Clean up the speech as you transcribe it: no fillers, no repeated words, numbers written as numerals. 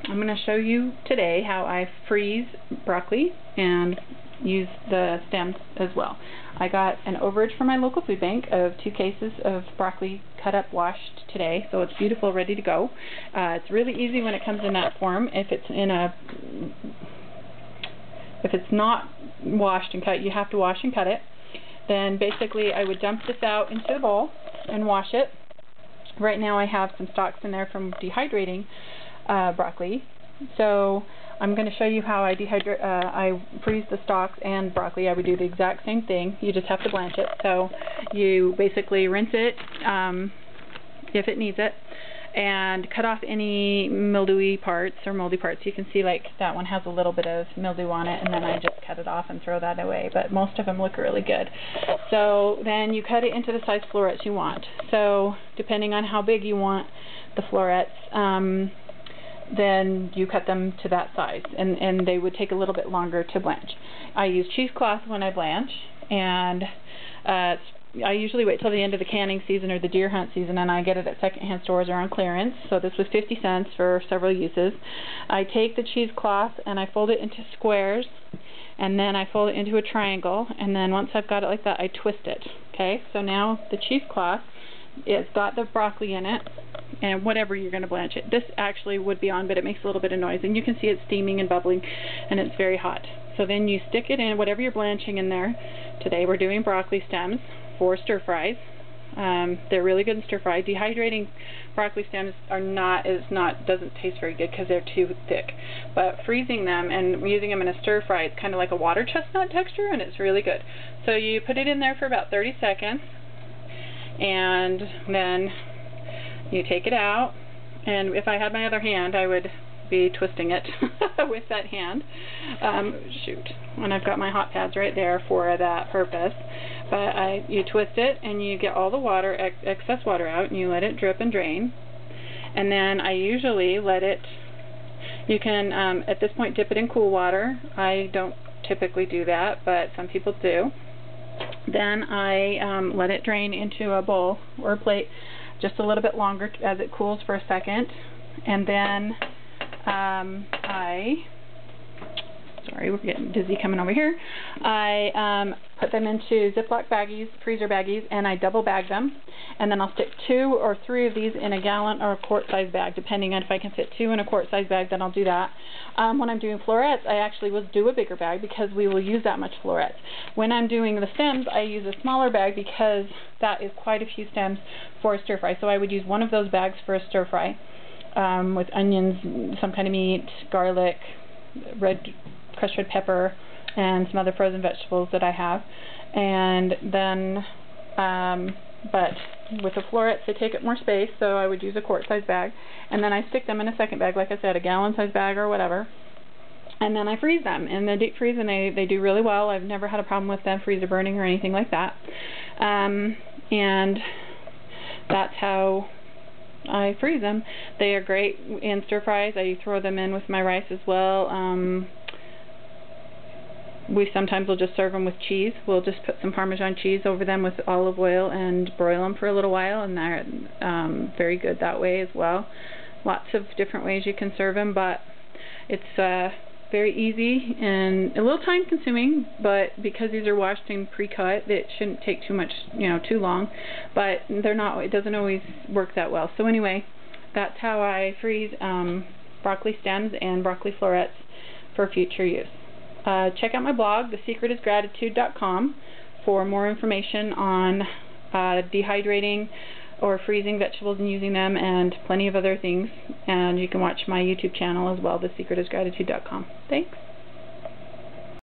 I'm going to show you today how I freeze broccoli and use the stems as well. I got an overage from my local food bank of 2 cases of broccoli cut up, washed today, so it's beautiful, ready to go. It's really easy when it comes in that form. If it's not washed and cut, you have to wash and cut it. Then basically I would dump this out into a bowl and wash it. Right now I have some stalks in there from dehydrating broccoli, so I'm going to show you how I freeze the stalks and broccoli. I would do the exact same thing. You just have to blanch it. So you basically rinse it if it needs it, and cut off any mildewy parts or moldy parts. You can see like that one has a little bit of mildew on it, and then I just cut it off and throw that away, but most of them look really good. So then you cut it into the size florets you want. So depending on how big you want the florets, then you cut them to that size, and they would take a little bit longer to blanch. I use cheesecloth when I blanch, and I usually wait till the end of the canning season or the deer hunt season, and I get it at secondhand stores or on clearance. So this was 50 cents for several uses. I take the cheesecloth and I fold it into squares, and then I fold it into a triangle, and then once I've got it like that, I twist it. Okay, so now the cheesecloth, it's got the broccoli in it, and whatever you're going to blanch it. This actually would be on, but it makes a little bit of noise, and you can see it steaming and bubbling, and it's very hot. So then you stick it in whatever you're blanching in there. Today we're doing broccoli stems for stir fries. They're really good in stir fry. Dehydrating broccoli stems doesn't taste very good because they're too thick. But freezing them and using them in a stir fry, it's kind of like a water chestnut texture, and it's really good. So you put it in there for about 30 seconds, and then you take it out, and if I had my other hand, I would be twisting it with that hand. And I've got my hot pads right there for that purpose. But you twist it, and you get all the water, excess water out, and you let it drip and drain. And then I usually let it, you can at this point dip it in cool water. I don't typically do that, but some people do. Then I let it drain into a bowl or a plate just a little bit longer as it cools for a second, and then sorry, we're getting dizzy coming over here. I put them into Ziploc baggies, freezer baggies, and I double bag them, and then I'll stick 2 or 3 of these in a gallon or a quart size bag, depending on if I can fit 2 in a quart size bag, then I'll do that. When I'm doing florets, I actually will do a bigger bag because we will use that much florets. When I'm doing the stems, I use a smaller bag because that is quite a few stems for a stir fry. So I would use one of those bags for a stir fry with onions, some kind of meat, garlic, crushed red pepper, and some other frozen vegetables that I have. And then, but with the florets, they take up more space, so I would use a quart size bag. And then I stick them in a second bag, like I said, a gallon size bag or whatever. And then I freeze them in the deep freeze, and they do really well. I've never had a problem with them freezer burning or anything like that. And that's how I freeze them. They are great in stir fries. I throw them in with my rice as well. We sometimes will just serve them with cheese. We'll just put some Parmesan cheese over them with olive oil and broil them for a little while, and they're very good that way as well. Lots of different ways you can serve them, but it's very easy and a little time consuming, but because these are washed and pre-cut, it shouldn't take too much, too long, but it doesn't always work that well. So anyway, that's how I freeze broccoli stems and broccoli florets for future use. Check out my blog, thesecretisgratitude.com, for more information on dehydrating or freezing vegetables and using them, and plenty of other things. And you can watch my YouTube channel as well, thesecretisgratitude.com. Thanks.